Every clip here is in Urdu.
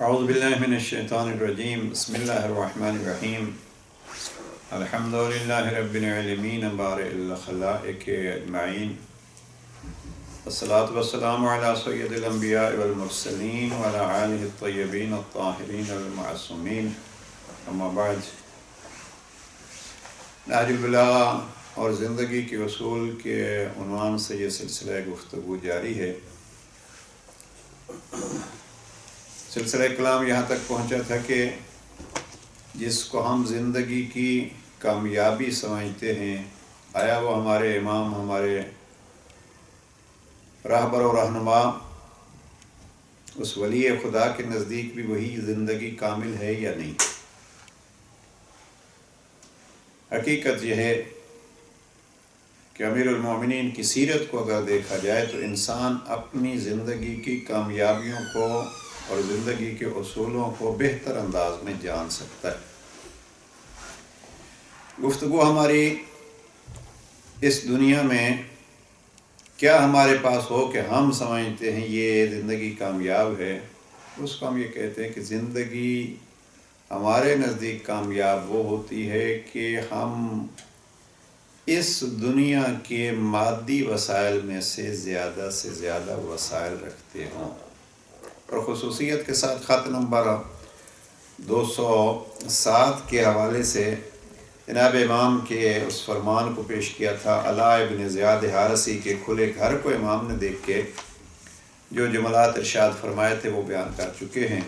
اعوذ باللہ من الشیطان الرجیم بسم اللہ الرحمن الرحیم الحمدللہ رب العالمین بارئ الخلائق اجمعین والصلاة والسلام علی سید الانبیاء والمرسلین وعلی آلہ الطیبین الطاہرین المعصومین اما بعد۔ نہج البلاغہ اور زندگی کے اصول کے عنوان سے یہ سلسلہ گفتگو جاری ہے۔ سلسلہ کلام یہاں تک پہنچا تھا کہ جس کو ہم زندگی کی کامیابی سمجھتے ہیں، آیا وہ ہمارے امام، ہمارے راہبر و رہنما، اس ولی خدا کے نزدیک بھی وہی زندگی کامل ہے یا نہیں؟ حقیقت یہ ہے کہ امیر المومنین کی سیرت کو اگر دیکھا جائے تو انسان اپنی زندگی کی کامیابیوں کو اور زندگی کے اصولوں کو بہتر انداز میں جان سکتا ہے۔ گفتگو ہماری اس دنیا میں کیا ہمارے پاس ہو کہ ہم سمجھتے ہیں یہ زندگی کامیاب ہے، اس کو ہم یہ کہتے ہیں کہ زندگی ہمارے نزدیک کامیاب وہ ہوتی ہے کہ ہم اس دنیا کے مادی وسائل میں سے زیادہ وسائل رکھتے ہوں۔ اور خصوصیت کے ساتھ خط نمبر 207 کے حوالے سے جناب امام کے اس فرمان کو پیش کیا تھا۔ علاء ابن زیاد حارثی کے کھلے گھر کو امام نے دیکھ کے جو جملات ارشاد فرمائے تھے وہ بیان کر چکے ہیں۔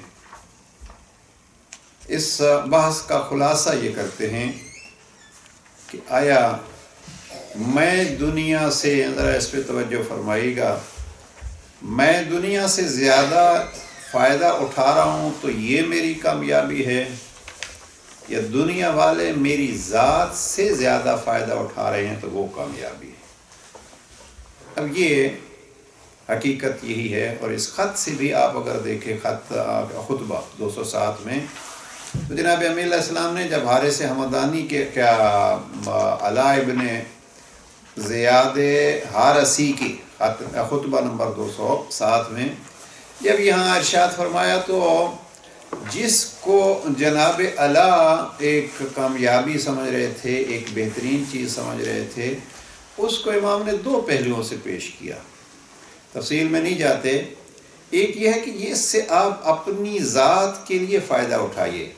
اس بحث کا خلاصہ یہ کرتے ہیں کہ آیا میں دنیا سے، ذرا اس پہ توجہ فرمائیے گا، میں دنیا سے زیادہ فائدہ اٹھا رہا ہوں تو یہ میری کامیابی ہے، یا دنیا والے میری ذات سے زیادہ فائدہ اٹھا رہے ہیں تو وہ کامیابی ہے؟ اب یہ حقیقت یہی ہے۔ اور اس خط سے بھی آپ اگر دیکھیں، خطبہ 207 میں تو جناب امیر علیہ السلام نے جب حارث حمدانی کے علاء ابن زیاد حارثی کی خطبہ نمبر 207 میں جب یہاں ارشاد فرمایا تو جس کو جناب علاء ایک کامیابی سمجھ رہے تھے، ایک بہترین چیز سمجھ رہے تھے، اس کو امام نے دو پہلوؤں سے پیش کیا۔ تفصیل میں نہیں جاتے۔ ایک یہ ہے کہ اس سے آپ اپنی ذات کے لیے فائدہ اٹھائیے،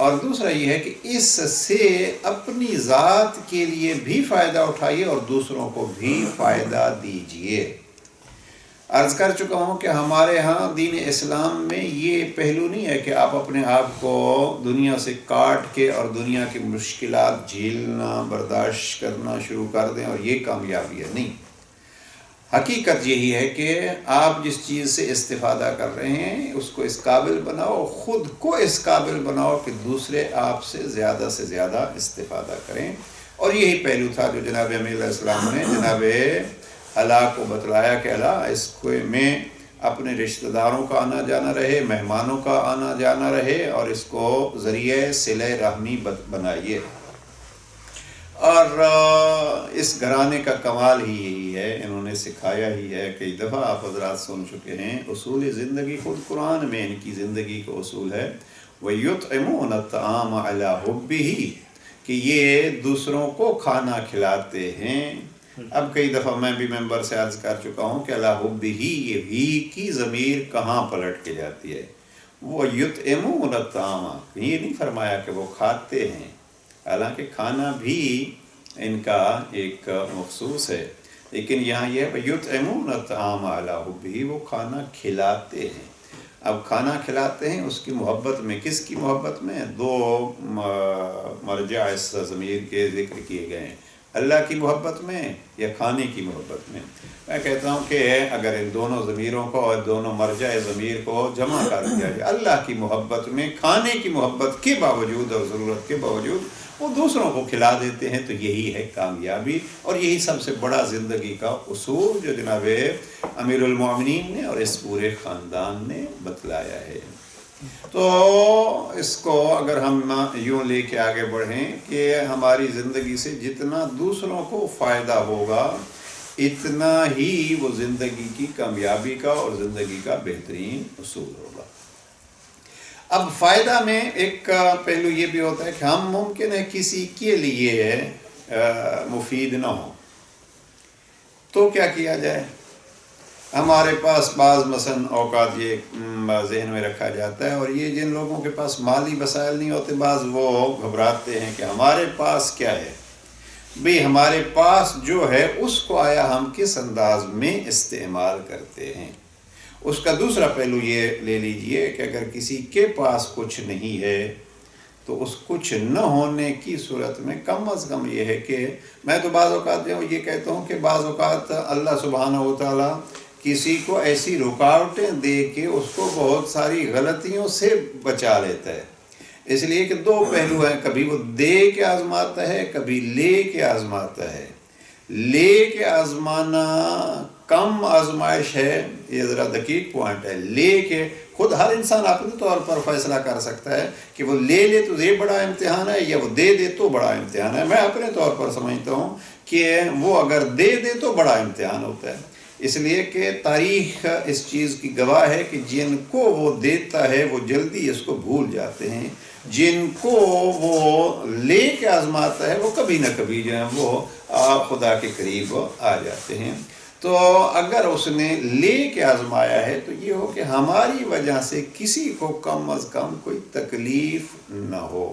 اور دوسرا یہ ہے کہ اس سے اپنی ذات کے لیے بھی فائدہ اٹھائیے اور دوسروں کو بھی فائدہ دیجیے۔ عرض کر چکا ہوں کہ ہمارے ہاں دین اسلام میں یہ پہلو نہیں ہے کہ آپ اپنے آپ کو دنیا سے کاٹ کے اور دنیا کی مشکلات جھیلنا، برداشت کرنا شروع کر دیں اور یہ کامیابی ہے۔ نہیں، حقیقت یہی ہے کہ آپ جس چیز سے استفادہ کر رہے ہیں اس کو اس قابل بناؤ، خود کو اس قابل بناؤ کہ دوسرے آپ سے زیادہ استفادہ کریں۔ اور یہی پہلو تھا جو جناب امیر علیہ السلام نے جناب علاء کو بتلایا کہ علاء، اس کو میں اپنے رشتہ داروں کا آنا جانا رہے، مہمانوں کا آنا جانا رہے، اور اس کو ذریعہ صلہ رحمی بنائیے۔ اور اس گھرانے کا کمال ہی یہی ہے، انہوں نے سکھایا ہی ہے، کئی دفعہ آپ حضرات سن چکے ہیں۔ اصول زندگی خود قرآن میں ان کی زندگی کا اصول ہے، وَيُطْعِمُونَ الطَّعَامَ عَلَىٰ حُبِّهِ، کہ یہ دوسروں کو کھانا کھلاتے ہیں۔ اب کئی دفعہ میں بھی ممبر سے عرض کر چکا ہوں کہ عَلَىٰ حُبِّهِ، یہ ہی کی ضمیر کہاں پلٹ کے جاتی ہے؟ وہ یُطْعِمُونَ الطَّعَامَ، یہ نہیں فرمایا کہ وہ کھاتے ہیں، حالانکہ کھانا بھی ان کا ایک مخصوص ہے، لیکن یہاں یہ ہے یُطْعِمُونَ الطَّعَامَ عَلَىٰ حُبِّهِ، وہ کھانا کھلاتے ہیں۔ اب کھانا کھلاتے ہیں اس کی محبت میں، کس کی محبت میں؟ دو مرجع اس ضمیر کے ذکر کیے گئے ہیں، اللہ کی محبت میں یا کھانے کی محبت میں۔ میں کہتا ہوں کہ اگر ان دونوں ضمیروں کو اور دونوں مرجع ضمیر کو جمع کر دیا جائے، اللہ کی محبت میں، کھانے کی محبت کے باوجود اور ضرورت کے باوجود وہ دوسروں کو کھلا دیتے ہیں، تو یہی ہے کامیابی، اور یہی سب سے بڑا زندگی کا اصول جو جناب امیر المومنین نے اور اس پورے خاندان نے بتلایا ہے۔ تو اس کو اگر ہم یوں لے کے آگے بڑھیں کہ ہماری زندگی سے جتنا دوسروں کو فائدہ ہوگا اتنا ہی وہ زندگی کی کامیابی کا اور زندگی کا بہترین اصول ہوگا۔ اب فائدہ میں ایک پہلو یہ بھی ہوتا ہے کہ ہم ممکن ہے کسی کے لیے مفید نہ ہوں، تو کیا کیا جائے؟ ہمارے پاس بعض مثلا اوقات یہ ذہن میں رکھا جاتا ہے، اور یہ جن لوگوں کے پاس مالی وسائل نہیں ہوتے بعض وہ گھبراتے ہیں کہ ہمارے پاس کیا ہے، بھئی ہمارے پاس جو ہے اس کو آیا ہم کس انداز میں استعمال کرتے ہیں۔ اس کا دوسرا پہلو یہ لے لیجئے کہ اگر کسی کے پاس کچھ نہیں ہے تو اس کچھ نہ ہونے کی صورت میں کم از کم یہ ہے کہ میں تو بعض اوقات یہ کہتا ہوں کہ بعض اوقات اللہ سبحانہ و تعالیٰ کسی کو ایسی رکاوٹیں دے کے اس کو بہت ساری غلطیوں سے بچا لیتا ہے، اس لیے کہ دو پہلو ہیں، کبھی وہ دے کے آزماتا ہے، کبھی لے کے آزماتا ہے۔ لے کے آزمانا کم آزمائش ہے، یہ ذرا دقیق پوائنٹ ہے۔ لے کے خود ہر انسان اپنے طور پر فیصلہ کر سکتا ہے کہ وہ لے لے تو یہ بڑا امتحان ہے یا وہ دے دے تو بڑا امتحان ہے۔ میں اپنے طور پر سمجھتا ہوں کہ وہ اگر دے دے تو بڑا امتحان ہوتا ہے، اس لیے کہ تاریخ اس چیز کی گواہ ہے کہ جن کو وہ دیتا ہے وہ جلدی اس کو بھول جاتے ہیں، جن کو وہ لے کے آزماتا ہے وہ کبھی نہ کبھی جو ہے وہ خدا کے قریب آ جاتے ہیں۔ تو اگر اس نے لے کے آزمایا ہے تو یہ ہو کہ ہماری وجہ سے کسی کو کم از کم کوئی تکلیف نہ ہو۔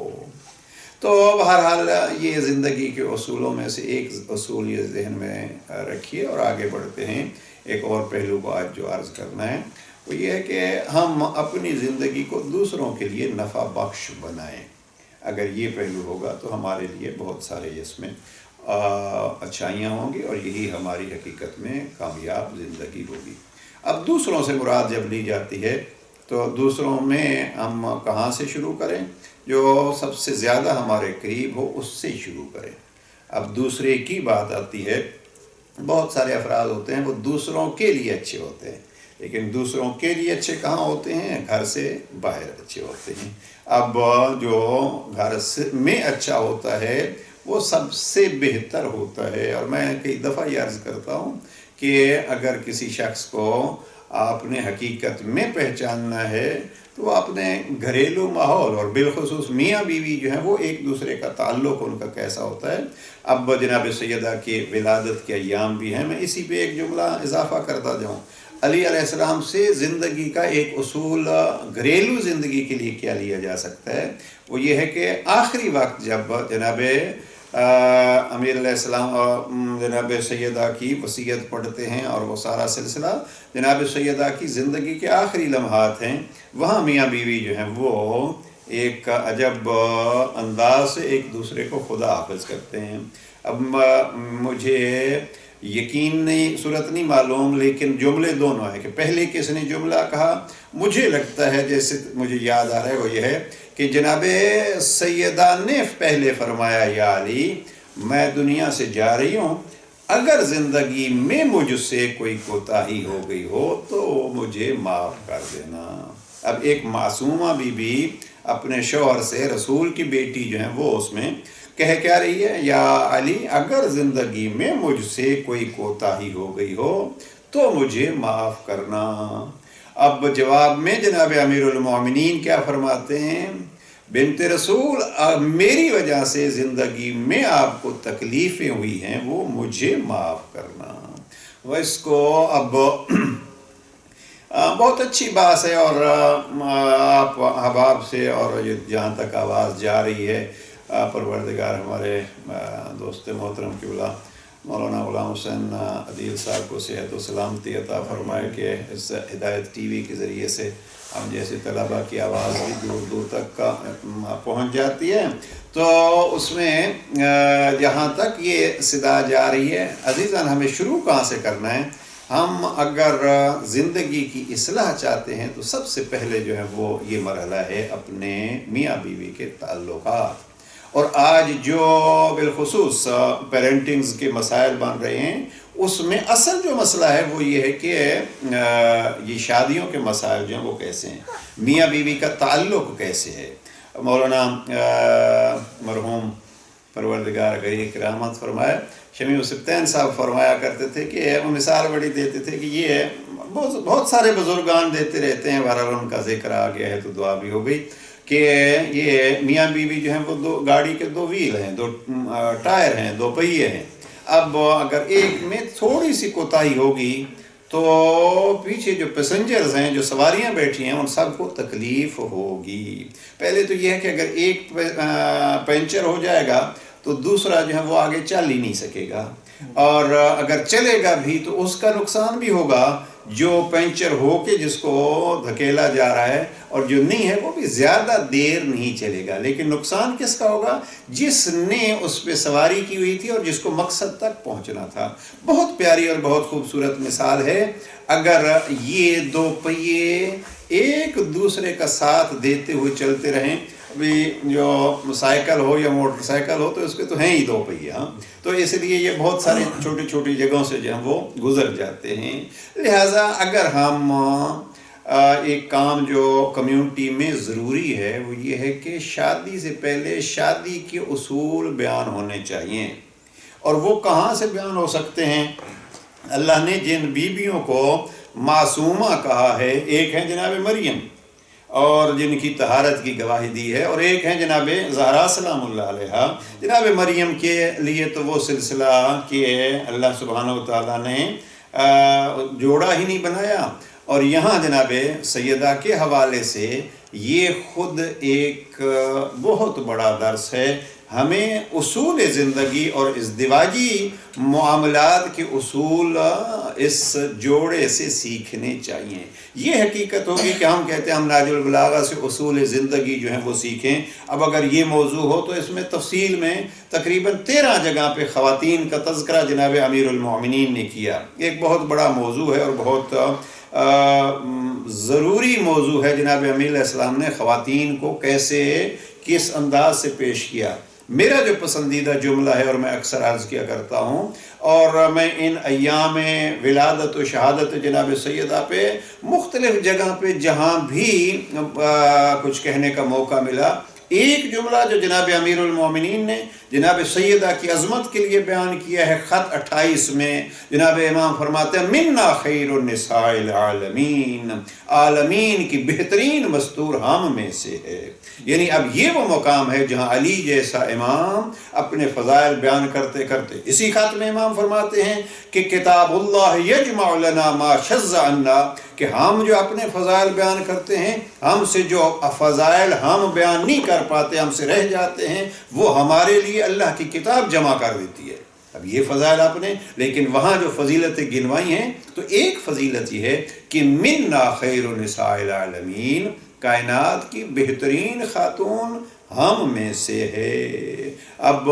تو بہرحال یہ زندگی کے اصولوں میں سے ایک اصول یہ ذہن میں رکھیے، اور آگے بڑھتے ہیں۔ ایک اور پہلو کو آج جو عرض کرنا ہے وہ یہ ہے کہ ہم اپنی زندگی کو دوسروں کے لیے نفع بخش بنائیں۔ اگر یہ پہلو ہوگا تو ہمارے لیے بہت سارے اس میں اچھائیاں ہوں گی، اور یہی ہماری حقیقت میں کامیاب زندگی ہوگی۔ اب دوسروں سے مراد جب لی جاتی ہے تو دوسروں میں ہم کہاں سے شروع کریں؟ جو سب سے زیادہ ہمارے قریب ہو اس سے شروع کریں۔ اب دوسرے کی بات آتی ہے، بہت سارے افراد ہوتے ہیں وہ دوسروں کے لیے اچھے ہوتے ہیں، لیکن دوسروں کے لیے اچھے کہاں ہوتے ہیں؟ گھر سے باہر اچھے ہوتے ہیں۔ اب جو گھر میں اچھا ہوتا ہے وہ سب سے بہتر ہوتا ہے، اور میں کئی دفعہ یہ عرض کرتا ہوں کہ اگر کسی شخص کو اپنے حقیقت میں پہچاننا ہے تو وہ اپنے گھریلو ماحول اور بالخصوص میاں بیوی جو ہیں وہ ایک دوسرے کا تعلق ان کا کیسا ہوتا ہے۔ اب جناب سیدہ کی ولادت کے ایام بھی ہیں، میں اسی پہ ایک جملہ اضافہ کرتا جاؤں۔ علی علیہ السلام سے زندگی کا ایک اصول گھریلو زندگی کے لیے کیا لیا جا سکتا ہے، وہ یہ ہے کہ آخری وقت جب جناب امیر علیہ السلام اور جناب سیدہ کی وصیت پڑھتے ہیں، اور وہ سارا سلسلہ جناب سیدہ کی زندگی کے آخری لمحات ہیں، وہاں میاں بیوی جو ہیں وہ ایک عجب انداز سے ایک دوسرے کو خدا حافظ کرتے ہیں۔ اب مجھے یقین نہیں، صورت نہیں معلوم، لیکن جملے دونوں ہیں کہ پہلے کس نے جملہ کہا، مجھے لگتا ہے جیسے مجھے یاد آ رہا ہے وہ یہ ہے کہ جناب سیدہ نے پہلے فرمایا یا علی میں دنیا سے جا رہی ہوں، اگر زندگی میں مجھ سے کوئی کوتاہی ہو گئی ہو تو مجھے معاف کر دینا۔ اب ایک معصومہ بی بی اپنے شوہر سے، رسول کی بیٹی جو ہیں وہ اس میں کہہ کیا رہی ہے، یا علی اگر زندگی میں مجھ سے کوئی کوتاہی ہو گئی ہو تو مجھے معاف کرنا۔ اب جواب میں جناب امیر المومنین کیا فرماتے ہیں، بنت رسول میری وجہ سے زندگی میں آپ کو تکلیفیں ہوئی ہیں وہ مجھے معاف کرنا۔ وہ اس کو اب بہت اچھی بات ہے، اور آپ احباب سے اور جہاں تک آواز جا رہی ہے، پروردگار ہمارے دوست محترم قبلہ مولانا غلام حسین عدیل صاحب کو صحت و سلامتی عطا فرمائے کہ اس ہدایت ٹی وی کے ذریعے سے ہم جیسے طلباء کی آواز بھی دور دور تک پہنچ جاتی ہے۔ تو اس میں جہاں تک یہ صدا جا رہی ہے، عزیزان ہمیں شروع کہاں سے کرنا ہے؟ ہم اگر زندگی کی اصلاح چاہتے ہیں تو سب سے پہلے جو ہے وہ یہ مرحلہ ہے اپنے میاں بیوی کے تعلقات، اور آج جو بالخصوص پیرنٹنگز کے مسائل بن رہے ہیں اس میں اصل جو مسئلہ ہے وہ یہ ہے کہ یہ شادیوں کے مسائل جو ہیں وہ کیسے ہیں، میاں بیوی کا تعلق کیسے ہے۔ مولانا مرحوم پروردگار غریق رحمت فرمائے شمیع السبطین صاحب فرمایا کرتے تھے کہ وہ مثال بڑی دیتے تھے کہ یہ بہت سارے بزرگان دیتے رہتے ہیں، بہرحال ان کا ذکر آ گیا ہے تو دعا بھی ہو گئی کہ یہ میاں بیوی جو ہیں وہ گاڑی کے 2 وہیل ہیں، 2 ٹائر ہیں، 2 پہیے ہیں۔ اب اگر ایک میں تھوڑی سی کوتاہی ہوگی تو پیچھے جو پیسنجرز ہیں، جو سواریاں بیٹھی ہیں، ان سب کو تکلیف ہوگی۔ پہلے تو یہ ہے کہ اگر ایک پنچر ہو جائے گا تو دوسرا جو ہے وہ آگے چل ہی نہیں سکے گا، اور اگر چلے گا بھی تو اس کا نقصان بھی ہوگا، جو پنچر ہو کے جس کو دھکیلا جا رہا ہے، اور جو نہیں ہے وہ بھی زیادہ دیر نہیں چلے گا۔ لیکن نقصان کس کا ہوگا؟ جس نے اس پہ سواری کی ہوئی تھی اور جس کو مقصد تک پہنچنا تھا۔ بہت پیاری اور بہت خوبصورت مثال ہے۔ اگر یہ 2 پہیے ایک دوسرے کا ساتھ دیتے ہوئے چلتے رہیں، ابھی جو سائیکل ہو یا موٹر سائیکل ہو تو اس کے تو ہیں ہی 2 پہیے، تو اس لیے یہ بہت سارے چھوٹی چھوٹی جگہوں سے جو ہیں وہ گزر جاتے ہیں۔ لہٰذا اگر ہم ایک کام جو کمیونٹی میں ضروری ہے وہ یہ ہے کہ شادی سے پہلے شادی کے اصول بیان ہونے چاہیے، اور وہ کہاں سے بیان ہو سکتے ہیں؟ اللہ نے جن بیویوں کو معصومہ کہا ہے، ایک ہیں جناب مریم اور جن کی طہارت کی گواہی دی ہے، اور ایک ہیں جناب زہرا سلام اللہ علیہ۔ جناب مریم کے لیے تو وہ سلسلہ کہ اللہ سبحانہ و تعالیٰ نے جوڑا ہی نہیں بنایا، اور یہاں جناب سیدہ کے حوالے سے یہ خود ایک بہت بڑا درس ہے۔ ہمیں اصول زندگی اور ازدواجی معاملات کے اصول اس جوڑے سے سیکھنے چاہیے۔ یہ حقیقت ہوگی کہ ہم کہتے ہیں ہم نہج البلاغہ سے اصول زندگی جو ہیں وہ سیکھیں۔ اب اگر یہ موضوع ہو تو اس میں تفصیل میں تقریباً 13 جگہ پہ خواتین کا تذکرہ جناب امیر المومنین نے کیا۔ ایک بہت بڑا موضوع ہے اور بہت ضروری موضوع ہے۔ جناب امیر علیہ السلام نے خواتین کو کیسے، کس انداز سے پیش کیا۔ میرا جو پسندیدہ جملہ ہے اور میں اکثر عرض کیا کرتا ہوں، اور میں ان ایام ولادت و شہادت جناب سیدہ پہ مختلف جگہ پہ جہاں بھی کچھ کہنے کا موقع ملا، ایک جملہ جو جناب امیر المومنین نے جناب سیدہ کی عظمت کے لیے بیان کیا ہے، خط 28 میں جناب امام فرماتے ہیں منا خیر النساء العالمین، عالمین کی بہترین مستور ہم میں سے ہے۔ یعنی اب یہ وہ مقام ہے جہاں علی جیسا امام اپنے فضائل بیان کرتے کرتے، اسی خط میں امام فرماتے ہیں کہ کتاب اللہ یجمع لنا ما شذ عنا، کہ ہم جو اپنے فضائل بیان کرتے ہیں، ہم سے جو فضائل ہم بیان نہیں کر پاتے، ہم سے رہ جاتے ہیں، وہ ہمارے لیے اللہ کی کتاب جمع کر دیتی ہے۔ اب یہ فضائل آپ نے، لیکن وہاں جو فضیلتیں گنوائی ہیں تو ایک فضیلت یہ ہے کہ منا خیر النساء العالمین، کائنات کی بہترین خاتون ہم میں سے ہے۔ اب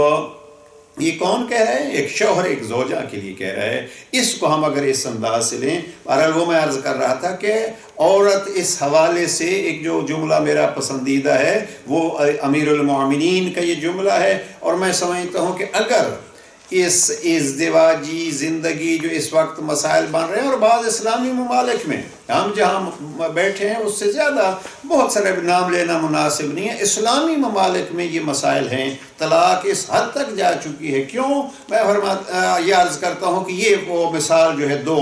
یہ کون کہہ رہا ہے؟ ایک شوہر ایک زوجہ کے لیے کہہ رہا ہے۔ اس کو ہم اگر اس انداز سے لیں، بہرحال وہ میں عرض کر رہا تھا کہ عورت اس حوالے سے ایک جو جملہ میرا پسندیدہ ہے وہ امیر المومنین کا یہ جملہ ہے، اور میں سمجھتا ہوں کہ اگر اس ازدواجی زندگی جو اس وقت مسائل بن رہے ہیں، اور بعض اسلامی ممالک میں ہم جہاں بیٹھے ہیں اس سے زیادہ، بہت سارے نام لینا مناسب نہیں ہے، اسلامی ممالک میں یہ مسائل ہیں، طلاق اس حد تک جا چکی ہے۔ کیوں؟ میں یہ عرض کرتا ہوں کہ یہ وہ مثال جو ہے 2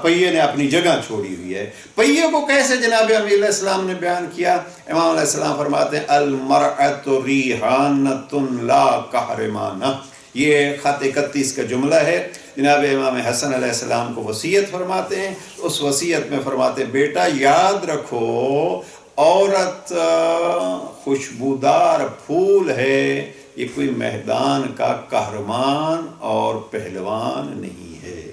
پہیے نے اپنی جگہ چھوڑی ہوئی ہے۔ پہیے کو کیسے جناب امیر علیہ السلام نے بیان کیا؟ امام علیہ السلام فرماتے ہیں المرأۃ ریحانۃ لا کہرمانہ، یہ خط 31 کا جملہ ہے۔ جناب امام حسن علیہ السلام کو وصیت فرماتے ہیں، اس وصیت میں فرماتے ہیں بیٹا یاد رکھو عورت خوشبودار پھول ہے، یہ کوئی میدان کا قہرمان اور پہلوان نہیں ہے۔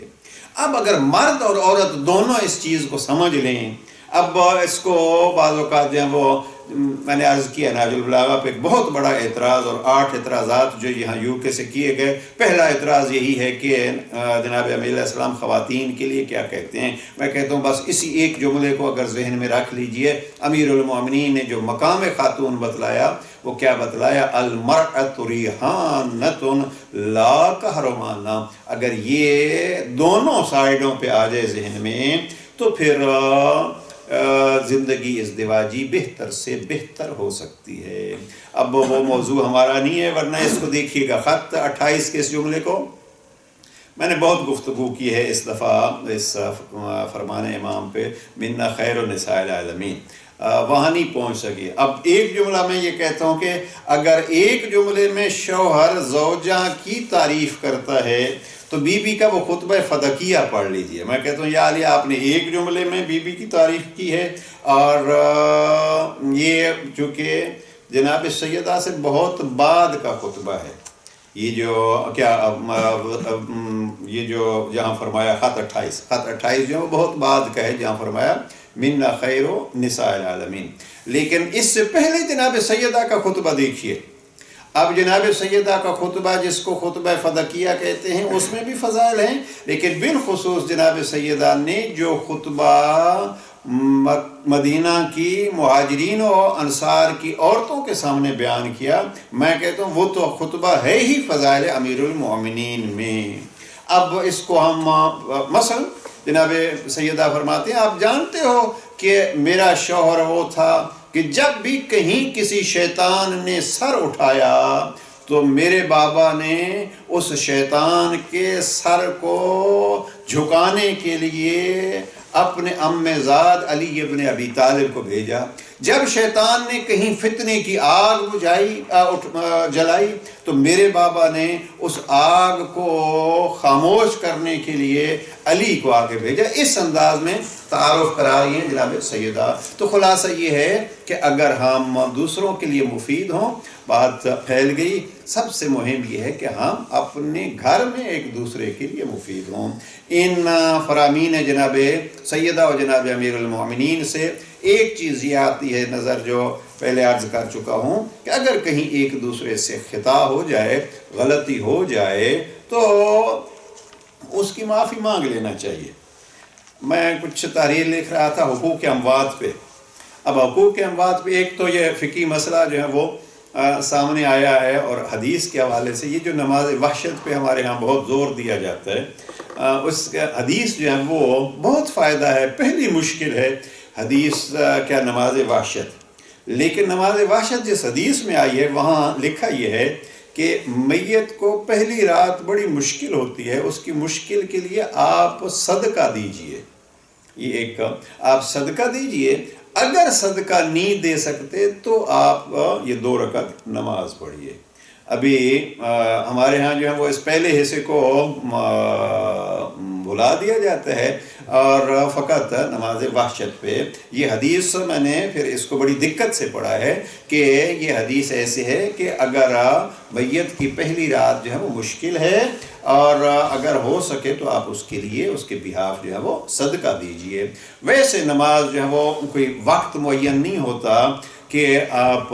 اب اگر مرد اور عورت دونوں اس چیز کو سمجھ لیں، اب اس کو بعض اوقات جو ہیں وہ میں نے عرض کیا نہج البلاغہ پہ ایک بہت بڑا اعتراض اور 8 اعتراضات جو یہاں UK سے کیے گئے۔ پہلا اعتراض یہی ہے کہ جناب امیر علیہ السلام خواتین کے لیے کیا کہتے ہیں۔ میں کہتا ہوں بس اسی ایک جملے کو اگر ذہن میں رکھ لیجئے، امیر المومنین نے جو مقام خاتون بتلایا وہ کیا بتلایا؟ المرأۃ ریحانۃ لا کہرمانہ۔ اگر یہ دونوں سائیڈوں پہ آ جائے ذہن میں تو پھر زندگی ازدواجی بہتر سے بہتر ہو سکتی ہے۔ اب وہ موضوع ہمارا نہیں ہے، ورنہ اس کو دیکھیے گا خط 28 کے اس جملے کو میں نے بہت گفتگو کی ہے اس دفعہ اس فرمان امام پہ، منا خیر النساء العالمین، وہاں نہیں پہنچ سکی۔ اب ایک جملہ میں یہ کہتا ہوں کہ اگر ایک جملے میں شوہر زوجہ کی تعریف کرتا ہے تو بی بی کا وہ خطبہ فدقیہ پڑھ لیجئے۔ میں کہتا ہوں یا علی آپ نے ایک جملے میں بی بی کی تعریف کی ہے، اور یہ چونکہ جناب سیدہ سے بہت بعد کا خطبہ ہے، یہ جو یہ جو جہاں فرمایا خط 28 جو بہت بعد کا ہے، جہاں فرمایا منا خیر نساء العالمین، لیکن اس سے پہلے جناب سیدہ کا خطبہ دیکھیے۔ اب جناب سیدہ کا خطبہ جس کو خطبہ فدقیہ کہتے ہیں اس میں بھی فضائل ہیں، لیکن بالخصوص جناب سیدہ نے جو خطبہ مدینہ کی مہاجرین و انصار کی عورتوں کے سامنے بیان کیا، میں کہتا ہوں وہ تو خطبہ ہے ہی فضائل امیر المومنین میں۔ اب اس کو ہم مثلا جناب سیدہ فرماتے ہیں آپ جانتے ہو کہ میرا شوہر وہ تھا کہ جب بھی کہیں کسی شیطان نے سر اٹھایا تو میرے بابا نے اس شیطان کے سر کو جھکانے کے لیے اپنے ام زاد علی ابن ابی طالب کو بھیجا۔ جب شیطان نے کہیں فتنے کی آگ جلائی تو میرے بابا نے اس آگ کو خاموش کرنے کے لیے علی کو آگے بھیجا۔ اس انداز میں تعارف کرا رہی ہیں جناب سیدہ۔ تو خلاصہ یہ ہے کہ اگر ہم دوسروں کے لیے مفید ہوں، بات پھیل گئی، سب سے مہم یہ ہے کہ ہم اپنے گھر میں ایک دوسرے کے لیے مفید ہوں۔ ان فرامین جناب سیدہ و جناب امیر المومنین سے ایک چیز یہ آتی ہے نظر، جو پہلے عرض کر چکا ہوں کہ اگر کہیں ایک دوسرے سے خطا ہو جائے، غلطی ہو جائے تو اس کی معافی مانگ لینا چاہیے۔ میں کچھ تحریر لکھ رہا تھا حقوق اموات پہ۔ اب حقوق اموات پہ ایک تو یہ فقہی مسئلہ جو ہے وہ سامنے آیا ہے، اور حدیث کے حوالے سے یہ جو نماز وحشت پہ ہمارے ہاں بہت زور دیا جاتا ہے، اس حدیث جو ہے وہ بہت فائدہ ہے۔ پہلی مشکل ہے حدیث کیا نماز وحشت، لیکن نماز وحشت جس حدیث میں آئی ہے وہاں لکھا یہ ہے کہ میت کو پہلی رات بڑی مشکل ہوتی ہے، اس کی مشکل کے لیے آپ صدقہ دیجئے۔ یہ ایک آپ صدقہ دیجئے، اگر صدقہ نہیں دے سکتے تو آپ یہ 2 رکعت نماز پڑھیے۔ ابھی ہمارے ہاں جو ہے وہ اس پہلے حصے کو بھلا دیا جاتا ہے اور فقط نماز وحشت پہ یہ حدیث میں نے پھر اس کو بڑی دقت سے پڑھا ہے کہ یہ حدیث ایسے ہے کہ اگر میت کی پہلی رات جو ہے وہ مشکل ہے اور اگر ہو سکے تو آپ اس کے لیے اس کے بہاف جو ہے وہ صدقہ دیجئے۔ ویسے نماز جو ہے وہ کوئی وقت معین نہیں ہوتا کہ آپ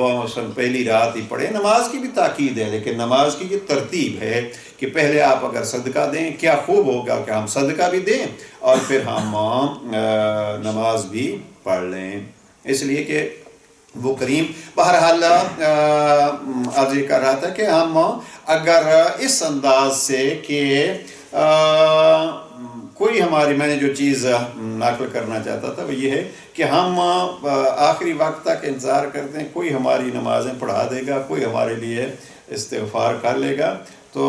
پہلی رات ہی پڑھیں، نماز کی بھی تاکید ہے، لیکن نماز کی یہ ترتیب ہے کہ پہلے آپ اگر صدقہ دیں، کیا خوب ہوگا کہ ہم صدقہ بھی دیں اور پھر ہم نماز بھی پڑھ لیں، اس لیے کہ وہ کریم۔ بہرحال عرض یہ کر رہا تھا کہ ہم اگر اس انداز سے کہ کوئی ہماری، میں نے جو چیز نقل کرنا چاہتا تھا وہ یہ ہے کہ ہم آخری وقت تک انتظار کرتے ہیں کوئی ہماری نمازیں پڑھا دے گا، کوئی ہمارے لیے استغفار کر لے گا، تو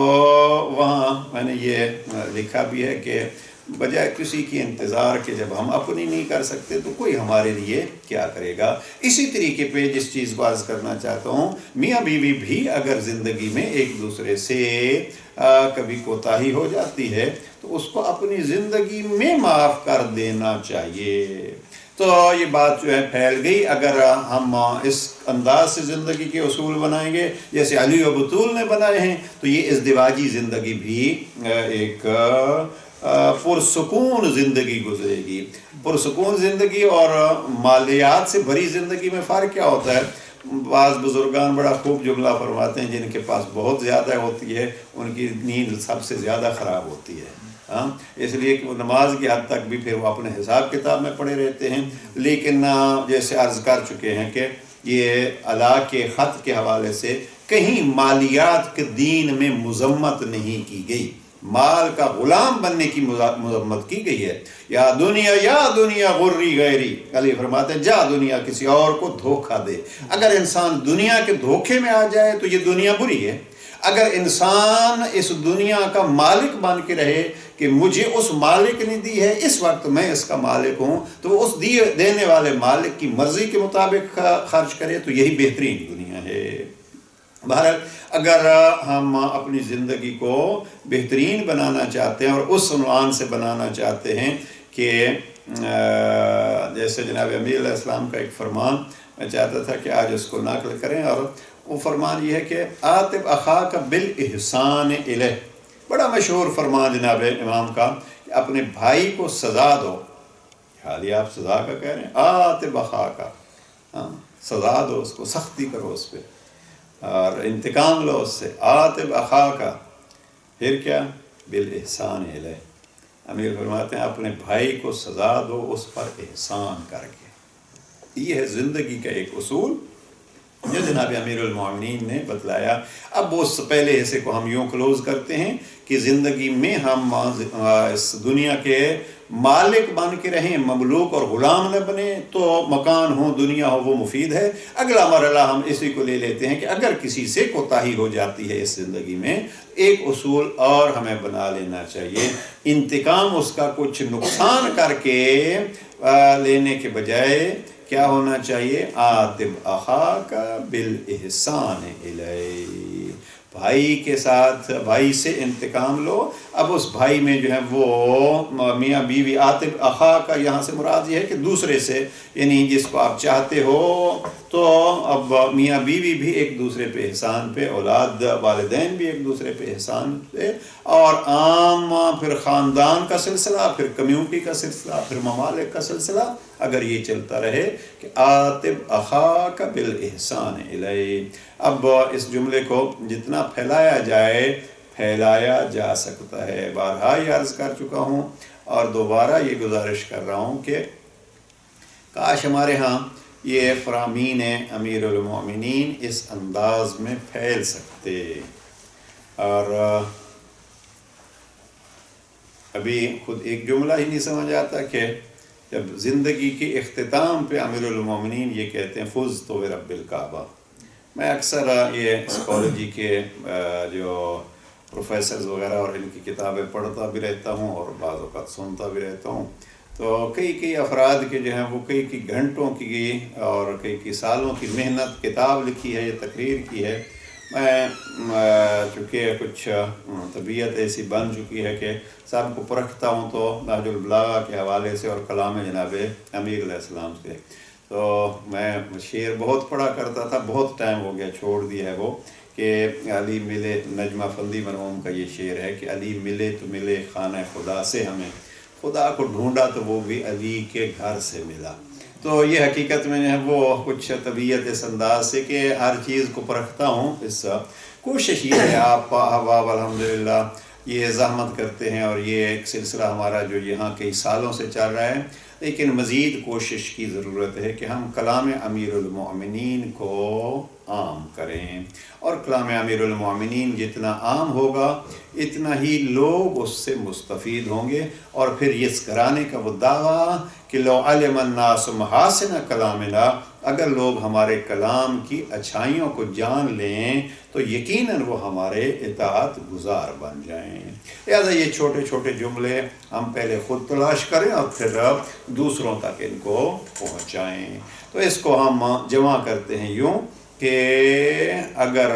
وہاں میں نے یہ لکھا بھی ہے کہ بجائے کسی کی انتظار کے جب ہم اپنی نہیں کر سکتے تو کوئی ہمارے لیے کیا کرے گا۔ اسی طریقے پہ جس چیز کو عرض کرنا چاہتا ہوں، میاں بیوی بھی اگر زندگی میں ایک دوسرے سے کبھی کوتاہی ہو جاتی ہے تو اس کو اپنی زندگی میں معاف کر دینا چاہیے۔ تو یہ بات جو ہے پھیل گئی۔ اگر ہم اس انداز سے زندگی کے اصول بنائیں گے جیسے علی و بطول نے بنائے ہیں تو یہ ازدواجی زندگی بھی ایک پرسکون زندگی گزرے گی۔ پرسکون زندگی اور مالیات سے بھری زندگی میں فرق کیا ہوتا ہے؟ بعض بزرگان بڑا خوب جملہ فرماتے ہیں، جن کے پاس بہت زیادہ ہوتی ہے ان کی نیند سب سے زیادہ خراب ہوتی ہے، اس لیے کہ وہ نماز کی حد تک بھی پھر وہ اپنے حساب کتاب میں پڑے رہتے ہیں۔ لیکن جیسے عرض کر چکے ہیں کہ یہ اللہ کے خط کے حوالے سے کہیں مالیات کے دین میں مذمت نہیں کی گئی، مال کا غلام بننے کی مذمت کی گئی ہے۔ یا دنیا غری غیری، علی فرماتے ہیں جا دنیا کسی اور کو دھوکہ دے۔ اگر انسان دنیا کے دھوکے میں آ جائے تو یہ دنیا بری ہے، اگر انسان اس دنیا کا مالک بن کے رہے کہ مجھے اس مالک نے دی ہے، اس وقت میں اس کا مالک ہوں، تو وہ اس دینے والے مالک کی مرضی کے مطابق خرچ کرے، تو یہی بہترین دنیا ہے۔ بہرحال اگر ہم اپنی زندگی کو بہترین بنانا چاہتے ہیں اور اس عنوان سے بنانا چاہتے ہیں کہ جیسے جناب امیر علیہ السلام کا ایک فرمان میں چاہتا تھا کہ آج اس کو نقل کریں، اور وہ فرمان یہ ہے کہ عاتب اخاک بالاحسان الیہ، بڑا مشہور فرمان جناب امام کا، کہ اپنے بھائی کو سزا دو۔ حالیہ آپ سزا کا کہہ رہے ہیں، عاتب اخاک، سزا دو اس کو، سختی کرو اس پہ اور انتقام لو اس سے۔ عاتب اخاک، پھر کیا؟ بالاحسان الیہ، امیر فرماتے ہیں اپنے بھائی کو سزا دو اس پر احسان کر کے۔ یہ ہے زندگی کا ایک اصول جو جناب امیر المومنین نے بتلایا۔ اب اس پہلے حصے کو ہم یوں کلوز کرتے ہیں کہ زندگی میں ہم اس دنیا کے مالک بن کے رہیں، مملوک اور غلام نہ بنیں، تو مکان ہو، دنیا ہو، وہ مفید ہے۔ اگلا مرحلہ ہم اسی کو لے لیتے ہیں کہ اگر کسی سے کوتاہی ہو جاتی ہے اس زندگی میں، ایک اصول اور ہمیں بنا لینا چاہیے، انتقام اس کا کچھ نقصان کر کے لینے کے بجائے کیا ہونا چاہیے؟ عاتب اخاک بالاحسان الیہ، بھائی کے ساتھ، بھائی سے انتقام لو۔ اب اس بھائی میں جو ہے وہ میاں بیوی، عاتب اخاک یہاں سے مراد یہ ہے کہ دوسرے سے، یعنی جس کو آپ چاہتے ہو، تو اب میاں بیوی بھی ایک دوسرے پہ احسان پہ، اولاد والدین بھی ایک دوسرے پہ احسان پہ، اور عام پھر خاندان کا سلسلہ، پھر کمیونٹی کا سلسلہ، پھر ممالک کا سلسلہ، اگر یہ چلتا رہے کہ عاتب اخاک بالاحسان الیہ۔ اب اس جملے کو جتنا پھیلایا جائے پھیلایا جا سکتا ہے۔ بارہا یہ عرض کر چکا ہوں اور دوبارہ یہ گزارش کر رہا ہوں کہ کاش ہمارے ہاں یہ فرامین امیر المومنین اس انداز میں پھیل سکتے۔ اور ابھی خود ایک جملہ ہی نہیں سمجھ آتا کہ جب زندگی کے اختتام پہ امیر المومنین یہ کہتے ہیں فزت برب الکعبہ۔ میں اکثر یہ سائیکالوجی کے جو پروفیسرز وغیرہ اور ان کی کتابیں پڑھتا بھی رہتا ہوں اور بعض اوقات سنتا بھی رہتا ہوں، تو کئی افراد کے جو ہیں وہ کئی گھنٹوں کی اور کئی سالوں کی محنت کتاب لکھی ہے، یہ تقریر کی ہے۔ میں چونکہ کچھ طبیعت ایسی بن چکی ہے کہ سب کو پرکھتا ہوں تو نہج البلاغہ کے حوالے سے اور کلام جناب امیر علیہ السلام سے، تو میں شعر بہت پڑھا کرتا تھا، بہت ٹائم ہو گیا چھوڑ دیا ہے وہ، کہ علی ملے، نجمہ فندی مرحوم کا یہ شعر ہے کہ علی ملے تو ملے خانہ خدا سے، ہمیں خدا کو ڈھونڈا تو وہ بھی علی کے گھر سے ملا۔ تو یہ حقیقت میں ہے وہ کچھ طبیعت اس انداز سے کہ ہر چیز کو پرکھتا ہوں۔ اس کوشش یہ ہے، آپ احباب الحمدللہ یہ زحمت کرتے ہیں اور یہ ایک سلسلہ ہمارا جو یہاں کئی سالوں سے چل رہا ہے، لیکن مزید کوشش کی ضرورت ہے کہ ہم کلام امیر المومنین کو عام کریں، اور کلام امیر المومنین جتنا عام ہوگا اتنا ہی لوگ اس سے مستفید ہوں گے، اور پھر اس گھرانے کا وہ دعویٰ کہ لو علم الناس محاسن کلامنا، اگر لوگ ہمارے کلام کی اچھائیوں کو جان لیں تو یقیناً وہ ہمارے اطاعت گزار بن جائیں۔ لہٰذا یہ چھوٹے چھوٹے جملے ہم پہلے خود تلاش کریں اور پھر دوسروں تک ان کو پہنچائیں۔ تو اس کو ہم جمع کرتے ہیں یوں کہ اگر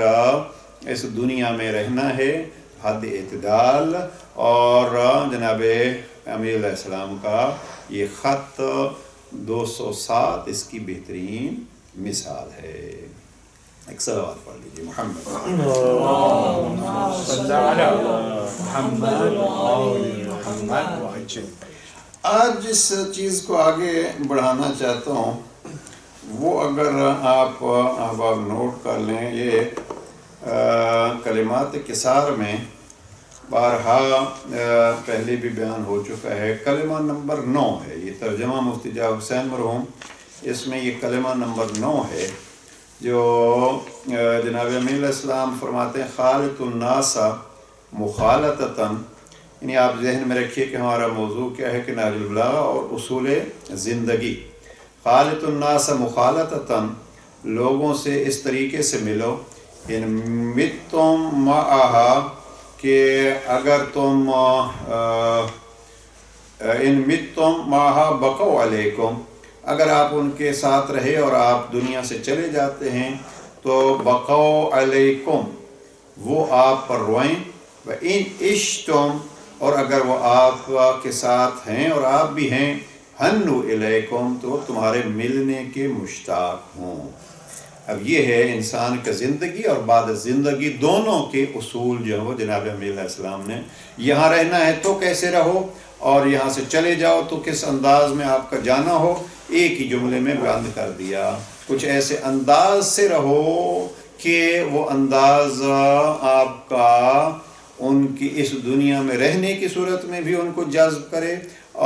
اس دنیا میں رہنا ہے حد اعتدال، اور جناب امیر علیہ السلام کا یہ خط 207 اس کی بہترین مثال ہے۔ ایک صلوات پڑھ لیجیے محمد صلی اللہ علیہ وسلم۔ آج جس چیز کو آگے بڑھانا چاہتا ہوں وہ اگر آپ احباب نوٹ کر لیں، یہ کلمات کثار میں بارہا پہلے بھی بیان ہو چکا ہے، کلمہ نمبر 9 ہے، یہ ترجمہ مفتی جاہ حسین مرحوم، اس میں یہ کلمہ نمبر 9 ہے جو جناب امیر علیہ السلام فرماتے ہیں خالط الناس مخالطتاً، یعنی آپ ذہن میں رکھیے کہ ہمارا موضوع کیا ہے کہ نہج البلاغہ اور اصول زندگی۔ خالط الناس مخالطتاً، لوگوں سے اس طریقے سے ملو ان متم معہا کہ اگر تم ان متم معہا بقوا علیکم اگر آپ ان کے ساتھ رہے اور آپ دنیا سے چلے جاتے ہیں تو بقوا علیکم وہ آپ پر روئیں، وَإِنْ عِشْتُمْ اور اگر وہ آپ کے ساتھ ہیں اور آپ بھی ہیں، حنوا الیکم تو وہ تمہارے ملنے کے مشتاق ہوں۔ اب یہ ہے انسان کا زندگی اور بعد زندگی دونوں کے اصول جو ہیں وہ جناب امیر علیہ السلام نے، یہاں رہنا ہے تو کیسے رہو اور یہاں سے چلے جاؤ تو کس انداز میں آپ کا جانا ہو، ایک ہی جملے میں بیان کر دیا۔ کچھ ایسے انداز سے رہو کہ وہ انداز آپ کا ان کی اس دنیا میں رہنے کی صورت میں بھی ان کو جذب کرے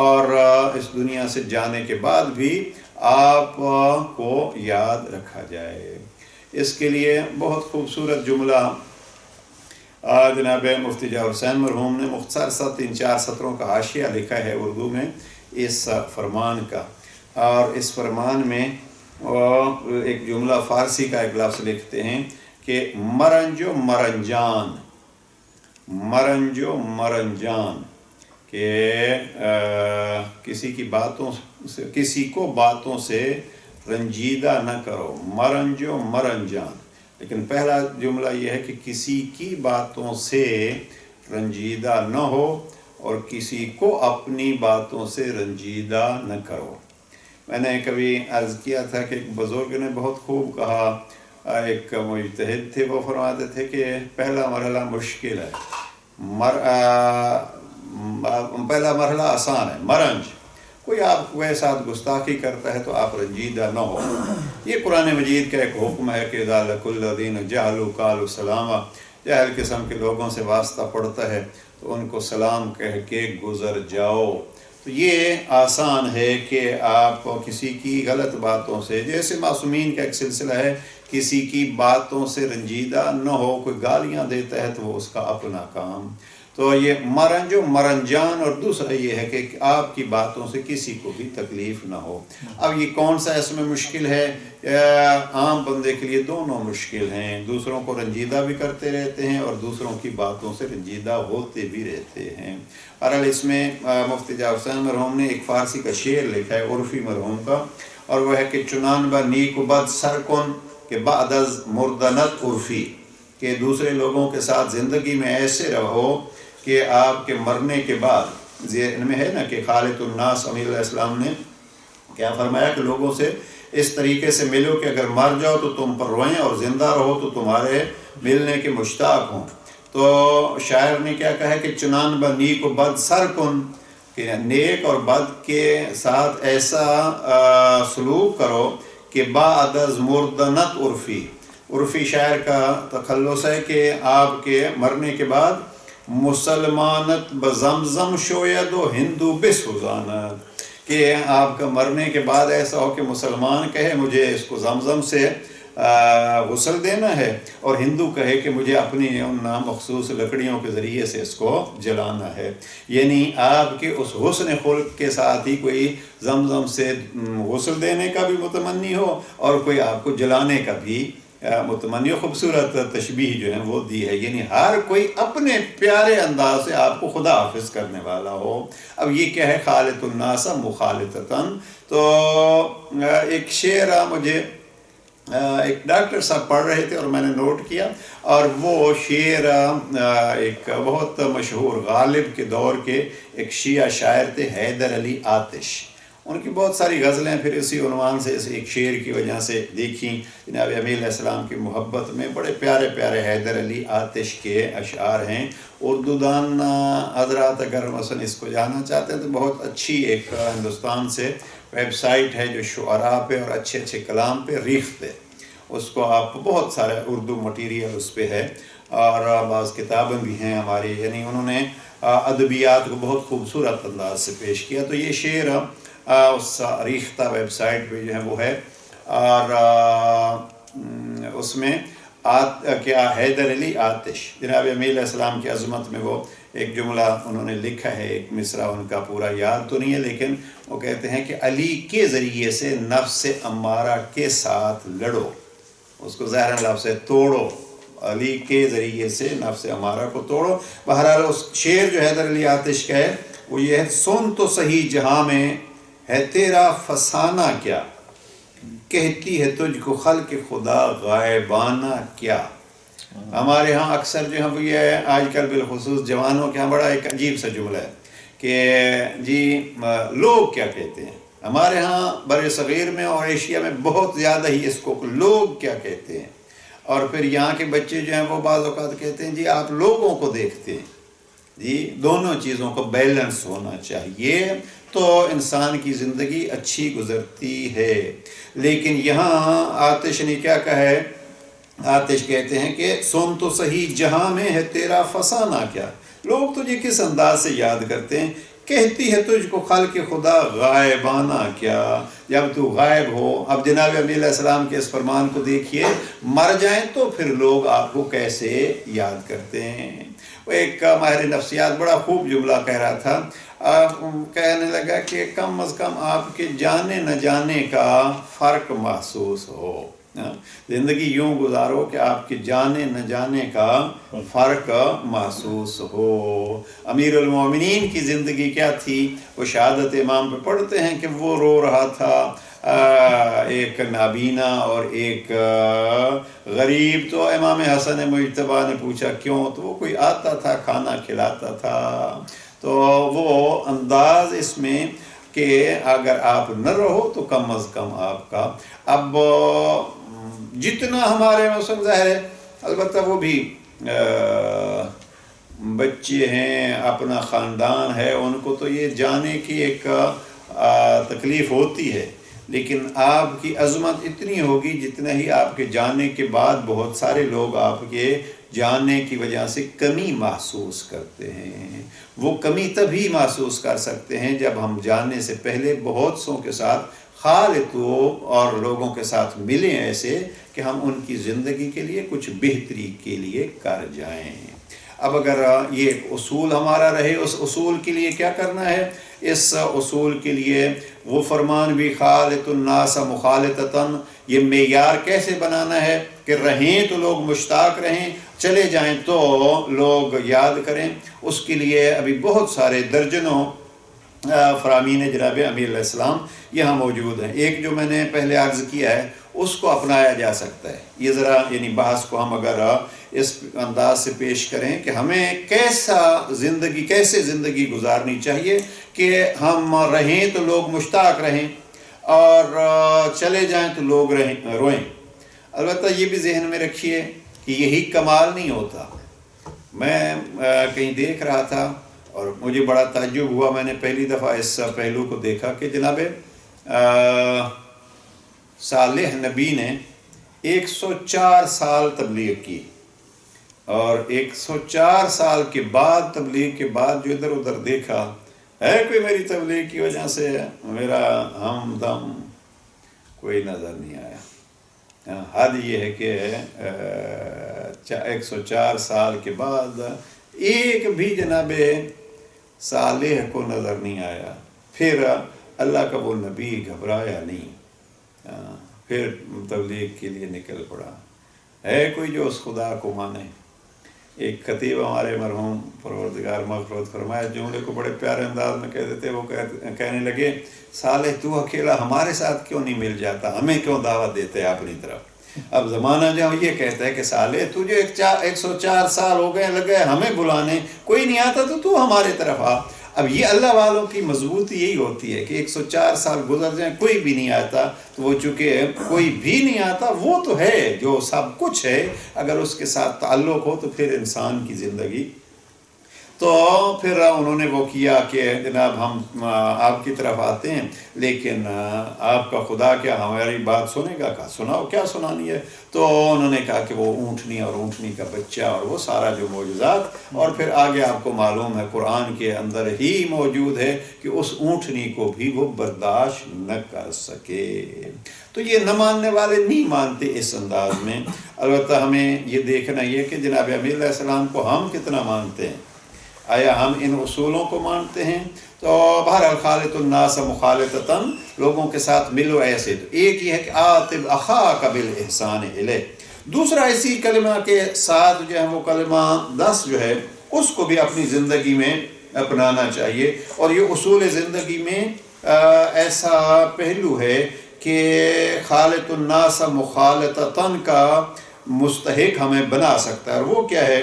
اور اس دنیا سے جانے کے بعد بھی آپ کو یاد رکھا جائے۔ اس کے لیے بہت خوبصورت جملہ جناب مفتی جاور حسین مرحوم نے مختصر سا 3-4 سطروں کا حاشیہ لکھا ہے اردو میں اس فرمان کا، اور اس فرمان میں ایک جملہ فارسی کا ایک لفظ لکھتے ہیں کہ مرنج و مرنجان، مرنج و مرنجان کہ کسی کو باتوں سے رنجیدہ نہ کرو، مرنج و مرنجان۔ لیکن پہلا جملہ یہ ہے کہ کسی کی باتوں سے رنجیدہ نہ ہو اور کسی کو اپنی باتوں سے رنجیدہ نہ کرو۔ میں نے کبھی عرض کیا تھا کہ ایک بزرگ نے بہت خوب کہا، ایک مجتہد تھے، وہ فرماتے تھے کہ پہلا مرحلہ مشکل ہے، پہلا مرحلہ آسان ہے، مرنج، کوئی آپ کے ساتھ گستاخی کرتا ہے تو آپ رنجیدہ نہ ہو۔ یہ قرآن مجید کا ایک حکم ہے کہ اذا لقوا الذین جہلوا قالوا سلاما، جاہل قسم کے لوگوں سے واسطہ پڑتا ہے تو ان کو سلام کہہ کے گزر جاؤ۔ تو یہ آسان ہے کہ آپ کسی کی غلط باتوں سے، جیسے معصومین کا ایک سلسلہ ہے، کسی کی باتوں سے رنجیدہ نہ ہو، کوئی گالیاں دیتا ہے تو وہ اس کا اپنا کام۔ تو یہ مرنج و مرنجان، اور دوسرا یہ ہے کہ آپ کی باتوں سے کسی کو بھی تکلیف نہ ہو۔ اب یہ کون سا اس میں مشکل ہے؟ عام بندے کے لیے دونوں مشکل ہیں، دوسروں کو رنجیدہ بھی کرتے رہتے ہیں اور دوسروں کی باتوں سے رنجیدہ ہوتے بھی رہتے ہیں۔ بہرحال اس میں مفتی جاور حسین مرحوم نے ایک فارسی کا شعر لکھا ہے عرفی مرحوم کا، اور وہ ہے کہ چنان با نیک و بد سر کن کہ بعد از مردنت عرفی، کہ دوسرے لوگوں کے ساتھ زندگی میں ایسے رہو کہ آپ کے مرنے کے بعد، ان میں ہے نا کہ خالق الناس، امیر علیہ السلام نے کیا فرمایا کہ لوگوں سے اس طریقے سے ملو کہ اگر مر جاؤ تو تم پر روئیں اور زندہ رہو تو تمہارے ملنے کے مشتاق ہوں۔ تو شاعر نے کیا کہا کہ چنان با نیک و بد سر کن، کہ نیک اور بد کے ساتھ ایسا سلوک کرو کہ بعد از مردنت عرفی، عرفی شاعر کا تخلص ہے کہ آپ کے مرنے کے بعد مسلمانت بزمزم شوید و ہندو بسوزانت، کہ آپ کا مرنے کے بعد ایسا ہو کہ مسلمان کہے مجھے اس کو زمزم سے غسل دینا ہے، اور ہندو کہے کہ مجھے اپنی ان مخصوص لکڑیوں کے ذریعے سے اس کو جلانا ہے۔ یعنی آپ کے اس حسن خلق کے ساتھ ہی کوئی زمزم سے غسل دینے کا بھی متمنی ہو اور کوئی آپ کو جلانے کا بھی متمنی، خوبصورت تشبیہ جو ہے وہ دی ہے، یعنی ہر کوئی اپنے پیارے انداز سے آپ کو خدا حافظ کرنے والا ہو۔ اب یہ کیا ہے؟ خالط الناس مخالطتاً۔ تو ایک شعر مجھے ایک ڈاکٹر صاحب پڑھ رہے تھے اور میں نے نوٹ کیا، اور وہ شعر ایک بہت مشہور غالب کے دور کے ایک شیعہ شاعر تھے، حیدر علی آتش، ان کی بہت ساری غزلیں پھر اسی عنوان سے، اس ایک شعر کی وجہ سے دیکھیں۔ جناب امیر علیہ السلام کی محبت میں بڑے پیارے پیارے حیدر علی آتش کے اشعار ہیں۔ اردو دان حضرات اگر مثلا اس کو جانا چاہتے ہیں تو بہت اچھی ایک ہندوستان سے ویب سائٹ ہے جو شعراء پہ اور اچھے اچھے کلام پہ ریخت ہے، اس کو آپ بہت سارے اردو مٹیریل اس پہ ہے، اور بعض کتابیں بھی ہیں ہماری، یعنی انہوں نے ادبیات کو بہت خوبصورت انداز سے پیش کیا۔ تو یہ شعر اس ریختہ ویب سائٹ پہ جو ہے وہ ہے، اور اس میں کیا حیدر علی آتش، جناب امیر علیہ السلام کی عظمت میں وہ ایک جملہ انہوں نے لکھا ہے، ایک مصرع ان کا پورا یاد تو نہیں ہے، لیکن وہ کہتے ہیں کہ علی کے ذریعے سے نفس امارہ کے ساتھ لڑو، اس کو ظاہراً لفظ سے توڑو، علی کے ذریعے سے نفس امارہ کو توڑو۔ بہرحال اس شعر جو حیدر علی آتش کا ہے وہ یہ ہے، سن تو صحیح جہاں میں ہے تیرا فسانہ کیا، کہتی ہے تجھ کو خلق خدا غائبانہ کیا۔ ہمارے ہاں اکثر جو ہے وہ یہ ہے، آج کل بالخصوص جوانوں کے ہاں بڑا ایک عجیب سا جملہ ہے کہ جی لوگ کیا کہتے ہیں۔ ہمارے ہاں بر صغیر میں اور ایشیا میں بہت زیادہ ہی اس کو لوگ کیا کہتے ہیں، اور پھر یہاں کے بچے جو ہیں وہ بعض اوقات کہتے ہیں جی آپ لوگوں کو دیکھتے ہیں۔ جی دونوں چیزوں کو بیلنس ہونا چاہیے تو انسان کی زندگی اچھی گزرتی ہے۔ لیکن یہاں آتش نے کیا کہا ہے؟ آتش کہتے ہیں کہ سن تو صحیح جہاں میں ہے تیرا فسانہ کیا، لوگ تجھے کس انداز سے یاد کرتے ہیں، کہتی ہے تجھ کو خلق خدا غائبانہ کیا، جب تو غائب ہو۔ اب جناب امیر علیہ السلام کے اس فرمان کو دیکھیے، مر جائیں تو پھر لوگ آپ کو کیسے یاد کرتے ہیں۔ وہ ایک ماہر نفسیات بڑا خوب جملہ کہہ رہا تھا، کہنے لگا کہ کم از کم آپ کے جانے نہ جانے کا فرق محسوس ہو، زندگی یوں گزارو کہ آپ کے جانے نہ جانے کا فرق محسوس ہو۔ امیر المومنین کی زندگی کیا تھی؟ وہ شہادت امام پہ پڑھتے ہیں کہ وہ رو رہا تھا، ایک نابینا اور ایک غریب۔ تو امام حسن مجتبیٰ نے پوچھا کیوں؟ تو وہ کوئی آتا تھا کھانا کھلاتا تھا۔ تو وہ انداز اس میں کہ اگر آپ نہ رہو تو کم از کم آپ کا، اب جتنا ہمارے موسم ظاہر ہے، البتہ وہ بھی بچے ہیں، اپنا خاندان ہے، ان کو تو یہ جانے کی ایک تکلیف ہوتی ہے، لیکن آپ کی عظمت اتنی ہوگی جتنا ہی آپ کے جانے کے بعد بہت سارے لوگ آپ کے جانے کی وجہ سے کمی محسوس کرتے ہیں۔ وہ کمی تبھی محسوس کر سکتے ہیں جب ہم جانے سے پہلے بہت سوں کے ساتھ خالتو اور لوگوں کے ساتھ ملیں ایسے کہ ہم ان کی زندگی کے لیے کچھ بہتری کے لیے کر جائیں۔ اب اگر یہ اصول ہمارا رہے، اس اصول کے لیے کیا کرنا ہے؟ اس اصول کے لیے وہ فرمان بھی خالط الناس مخالطتاً، یہ معیار کیسے بنانا ہے کہ رہیں تو لوگ مشتاق رہیں، چلے جائیں تو لوگ یاد کریں۔ اس کے لیے ابھی بہت سارے درجنوں فرامین جناب امیر علیہ السلام یہاں موجود ہیں۔ ایک جو میں نے پہلے عرض کیا ہے اس کو اپنایا جا سکتا ہے۔ یہ ذرا یعنی بحث کو ہم اگر اس انداز سے پیش کریں کہ ہمیں کیسے زندگی گزارنی چاہیے کہ ہم رہیں تو لوگ مشتاق رہیں اور چلے جائیں تو لوگ روئیں۔ البتہ یہ بھی ذہن میں رکھیے کہ یہی کمال نہیں ہوتا۔ میں کہیں دیکھ رہا تھا اور مجھے بڑا تعجب ہوا، میں نے پہلی دفعہ اس پہلو کو دیکھا کہ جناب صالح نبی نے 104 سال تبلیغ کی، اور 104 سال کے بعد تبلیغ کے بعد جو ادھر ادھر دیکھا، ہے کوئی میری تبلیغ کی وجہ سے میرا ہمدم کوئی نظر نہیں آیا۔ حد یہ ہے کہ 104 سال کے بعد ایک بھی جناب صالح کو نظر نہیں آیا۔ پھر اللہ کا وہ نبی گھبرایا نہیں، پھر تبلیغ کے لیے نکل پڑا۔ ہے کوئی جو اس خدا کو مانے؟ ایک خطیب ہمارے مرحوم پروردگار مغفرت فرمائے جملے کو بڑے پیارے انداز میں کہتے تھے، وہ کہنے لگے صالح تو اکیلا ہمارے ساتھ کیوں نہیں مل جاتا، ہمیں کیوں دعوت دیتے ہیں اپنی طرف؟ اب زمانہ جو یہ کہتا ہے کہ صالح تجھے 104 سال ہو گئے لگے ہمیں بلانے، کوئی نہیں آتا تو ہمارے طرف آ۔ اب یہ اللہ والوں کی مضبوطی یہی ہوتی ہے کہ 104 سال گزر جائیں کوئی بھی نہیں آتا، تو وہ چونکہ کوئی بھی نہیں آتا، وہ تو ہے جو سب کچھ ہے، اگر اس کے ساتھ تعلق ہو تو پھر انسان کی زندگی۔ تو پھر انہوں نے وہ کیا کہ جناب ہم آپ کی طرف آتے ہیں، لیکن آپ کا خدا کیا ہماری بات سنے گا؟ کہا سناؤ، کیا سنانی ہے؟ تو انہوں نے کہا کہ وہ اونٹنی اور اونٹنی کا بچہ اور وہ سارا جو معجزات، اور پھر آگے آپ کو معلوم ہے قرآن کے اندر ہی موجود ہے کہ اس اونٹنی کو بھی وہ برداشت نہ کر سکے۔ تو یہ نہ ماننے والے نہیں مانتے اس انداز میں۔ البتہ ہمیں یہ دیکھنا یہ کہ جناب امیر علیہ السلام کو ہم کتنا مانتے ہیں، آیا ہم ان اصولوں کو مانتے ہیں؟ تو بہرحال خالط الناس مخالطتاً، لوگوں کے ساتھ ملو ایسے۔ تو ایک یہ ہے کہ آتب اخاک بالاحسان الیہ، دوسرا اسی کلمہ کے ساتھ جو ہے وہ کلمہ 10 جو ہے اس کو بھی اپنی زندگی میں اپنانا چاہیے. اور یہ اصول زندگی میں ایسا پہلو ہے کہ خالط الناس مخالطتاً کا مستحق ہمیں بنا سکتا ہے. اور وہ کیا ہے؟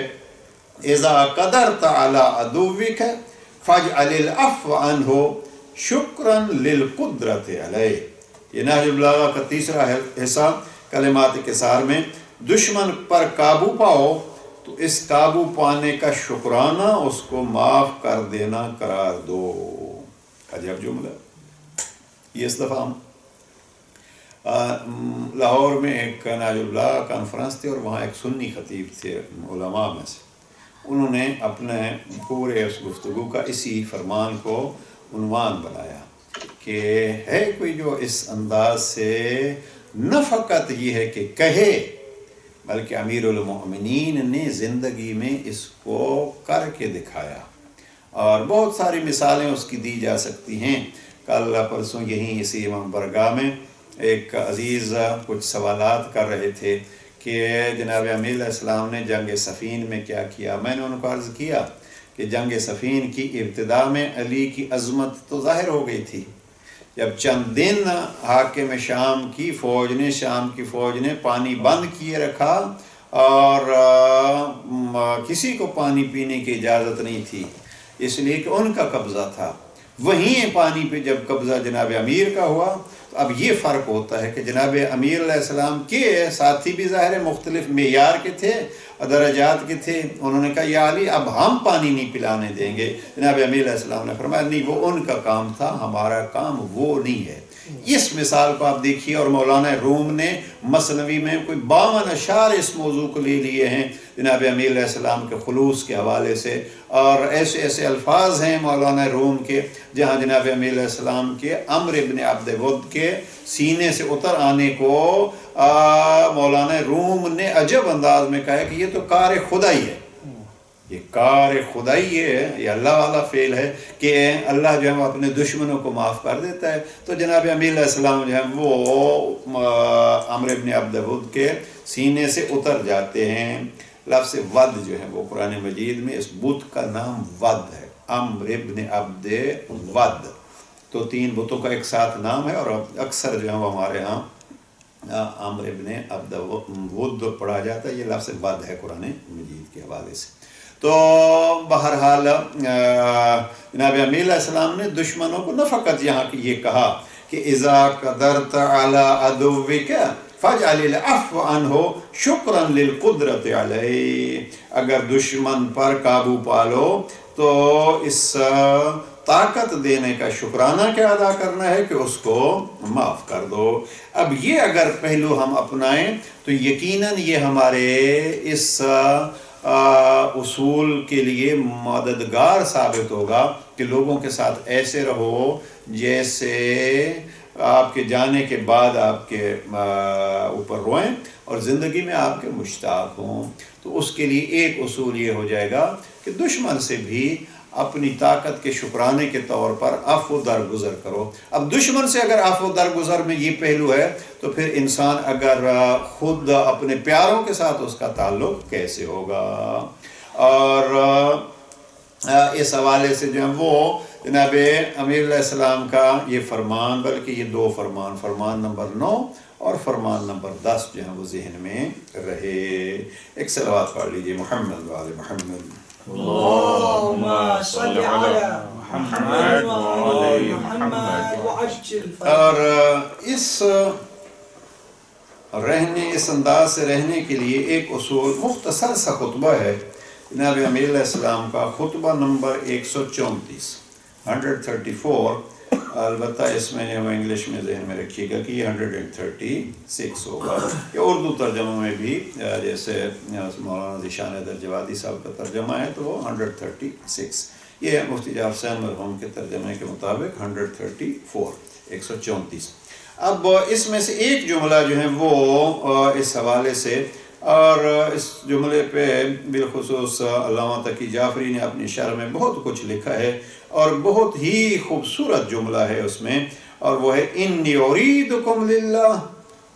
اذا قدرت علی عدوک فاجعل العفو عنہ شکرا للقدرت علیہ. یہ نہج البلاغہ کا تیسرا حصہ کلمات کسار میں، دشمن پر قابو پاؤ تو اس قابو پانے کا شکرانہ اس کو معاف کر دینا قرار دو. عجب جملہ. یہ اس دفعہ لاہور میں ایک نہج البلاغہ کانفرنس تھی اور وہاں ایک سنی خطیب تھے علماء میں سے. انہوں نے اپنے پورے اس گفتگو کا اسی فرمان کو عنوان بنایا کہ ہے کوئی جو اس انداز سے نہ فقط یہ ہے کہ کہے بلکہ امیر المؤمنین نے زندگی میں اس کو کر کے دکھایا. اور بہت ساری مثالیں اس کی دی جا سکتی ہیں. کل پرسوں یہیں اسی امام برگاہ میں ایک عزیز کچھ سوالات کر رہے تھے کہ جناب امیر علیہ السلام نے جنگ صفین میں کیا کیا. میں نے ان کو عرض کیا کہ جنگ صفین کی ابتدا میں علی کی عظمت تو ظاہر ہو گئی تھی. جب چند دن حاکم شام کی فوج نے پانی بند کیے رکھا اور کسی کو پانی پینے کی اجازت نہیں تھی اس لیے کہ ان کا قبضہ تھا. وہیں پانی پہ جب قبضہ جناب امیر کا ہوا تو اب یہ فرق ہوتا ہے کہ جناب امیر علیہ السلام کے ساتھی بھی ظاہر مختلف معیار کے تھے، درجات کے تھے. انہوں نے کہا یا علی اب ہم پانی نہیں پلانے دیں گے. جناب امیر علیہ السلام نے فرمایا نہیں، وہ ان کا کام تھا، ہمارا کام وہ نہیں ہے. اس مثال کو آپ دیکھیے. اور مولانا روم نے مثنوی میں کوئی 52 اشعار اس موضوع کو لے لیے ہیں جناب امیر علیہ السلام کے خلوص کے حوالے سے. اور ایسے ایسے الفاظ ہیں مولانا روم کے جہاں جناب امیر علیہ السلام کے عمرو ابن عبد ود کے سینے سے اتر آنے کو مولانا روم نے عجب انداز میں کہا کہ یہ تو کار خدائی ہے. یہ کار خدائی ہے، یہ اللہ والا فعل ہے کہ اللہ جو ہے وہ اپنے دشمنوں کو معاف کر دیتا ہے. تو جناب امیر علیہ السلام جو ہے وہ عمرو ابن عبد ود کے سینے سے اتر جاتے ہیں. لفظ ود جو ہے وہ قرآن مجید میں اس بت کا نام ود ہے، عمرو ابن عبد ود. تو 3 بتوں کا ایک ساتھ نام ہے اور اکثر جو ہے وہ ہمارے ہاں عمرو ابن عبد ود پڑھا جاتا ہے. یہ لفظ ود ہے قرآن مجید کے حوالے سے. تو بہرحال جناب امیر علیہ السلام نے دشمنوں کو نہ فقط یہاں یہ کہا کہ اذا قدرت علی عدوک فاجعل العفو عنہ شکرا للقدرت علیہ. اگر دشمن پر قابو پالو تو اس طاقت دینے کا شکرانہ کیا ادا کرنا ہے کہ اس کو معاف کر دو. اب یہ اگر پہلو ہم اپنائیں تو یقیناً یہ ہمارے اس اصول کے لیے مددگار ثابت ہوگا کہ لوگوں کے ساتھ ایسے رہو جیسے آپ کے جانے کے بعد آپ کے اوپر روئیں اور زندگی میں آپ کے مشتاق ہوں. تو اس کے لیے ایک اصول یہ ہو جائے گا کہ دشمن سے بھی اپنی طاقت کے شکرانے کے طور پر عفو درگزر کرو. اب دشمن سے اگر عفو درگزر میں یہ پہلو ہے تو پھر انسان اگر خود اپنے پیاروں کے ساتھ اس کا تعلق کیسے ہوگا. اور اس حوالے سے جو ہے وہ جناب امیر علیہ السلام کا یہ فرمان، بلکہ یہ 2 فرمان، فرمان نمبر 9 اور فرمان نمبر 10 جو ہے وہ ذہن میں رہے. ایک صلوات پڑھ لیجیے محمد و آل محمد. اللهم صل على محمد وعلى محمد وعجل. اور اس انداز سے رہنے کے لیے ایک اصول مختصر سا خطبہ ہے جناب امیر علیہ السلام کا، خطبہ نمبر 134 134. البتہ اس میں جو انگلش میں ذہن میں رکھیے گا کہ یہ 136 ہوگا. یہ اردو ترجمہ میں بھی جیسے مولانا ذیشان درجوادی صاحب کا ترجمہ ہے تو وہ 136. یہ مفتی جعفر حسین مرحوم کے ترجمے کے مطابق 134. اب اس میں سے ایک جملہ جو ہے وہ اس حوالے سے، اور اس جملے پہ بالخصوص علامہ تقی جعفری نے اپنی شرح میں بہت کچھ لکھا ہے اور بہت ہی خوبصورت جملہ ہے اس میں، اور وہ ہے انی اریدکم للہ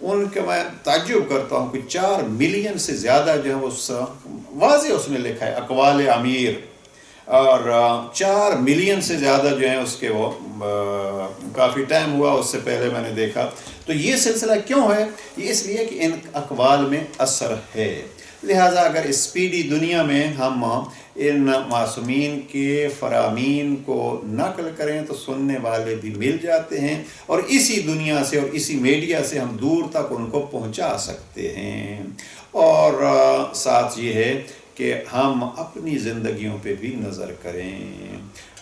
ان کے میں تعجب کرتا ہوں کہ 4 ملین سے زیادہ جو ہے واضح اس نے لکھا ہے اقوال امیر، اور 4 ملین سے زیادہ جو ہیں اس کے وہ کافی ٹائم ہوا اس سے پہلے میں نے دیکھا. تو یہ سلسلہ کیوں ہے؟ یہ اس لیے کہ ان اقوال میں اثر ہے. لہٰذا اگر اسپیڈی دنیا میں ہم ان معصومین کے فرامین کو نقل کریں تو سننے والے بھی مل جاتے ہیں، اور اسی دنیا سے اور اسی میڈیا سے ہم دور تک ان کو پہنچا سکتے ہیں. اور ساتھ یہ ہے کہ ہم اپنی زندگیوں پہ بھی نظر کریں.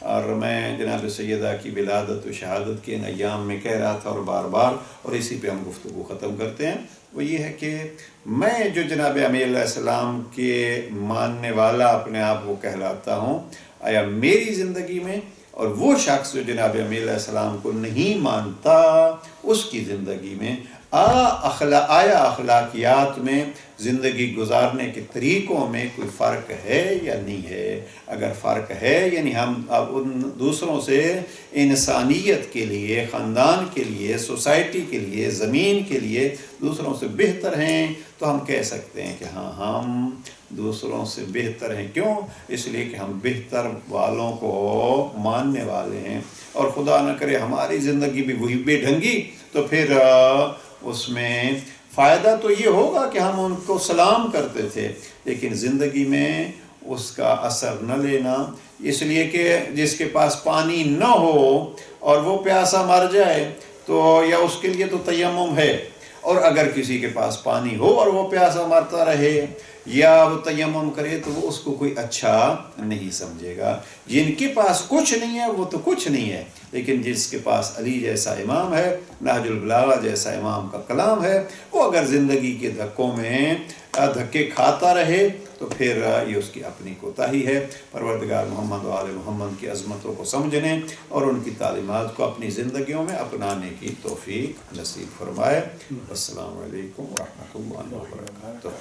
اور میں جناب سیدہ کی ولادت و شہادت کے ان ایام میں کہہ رہا تھا، اور بار بار، اور اسی پہ ہم گفتگو ختم کرتے ہیں، وہ یہ ہے کہ میں جو جناب امیر علیہ السلام کے ماننے والا اپنے آپ کو کہلاتا ہوں، آیا میری زندگی میں اور وہ شخص جو جناب امیر علیہ السلام کو نہیں مانتا اس کی زندگی میں آیا اخلاقیات میں، زندگی گزارنے کے طریقوں میں کوئی فرق ہے یا نہیں ہے؟ اگر فرق ہے، یعنی ہم اب ان دوسروں سے انسانیت کے لیے، خاندان کے لیے، سوسائٹی کے لیے، زمین کے لیے دوسروں سے بہتر ہیں، تو ہم کہہ سکتے ہیں کہ ہاں ہم دوسروں سے بہتر ہیں. کیوں؟ اس لیے کہ ہم بہتر والوں کو ماننے والے ہیں. اور خدا نہ کرے ہماری زندگی بھی وہی بے ڈھنگی، تو پھر اس میں فائدہ تو یہ ہوگا کہ ہم ان کو سلام کرتے تھے، لیکن زندگی میں اس کا اثر نہ لینا. اس لیے کہ جس کے پاس پانی نہ ہو اور وہ پیاسا مر جائے تو یا اس کے لیے تو تیمم ہے، اور اگر کسی کے پاس پانی ہو اور وہ پیاسا مرتا رہے یا وہ تیمم کرے تو وہ اس کو کوئی اچھا نہیں سمجھے گا. جن کے پاس کچھ نہیں ہے وہ تو کچھ نہیں ہے، لیکن جس کے پاس علی جیسا امام ہے، نہج البلاغہ جیسا امام کا کلام ہے، وہ اگر زندگی کے دھکوں میں دھکے کھاتا رہے تو پھر یہ اس کی اپنی کوتاہی ہے. پروردگار محمد و آل محمد کی عظمتوں کو سمجھنے اور ان کی تعلیمات کو اپنی زندگیوں میں اپنانے کی توفیق نصیب فرمائے. السلام علیکم ورحمۃ اللہ وبرکاتہ.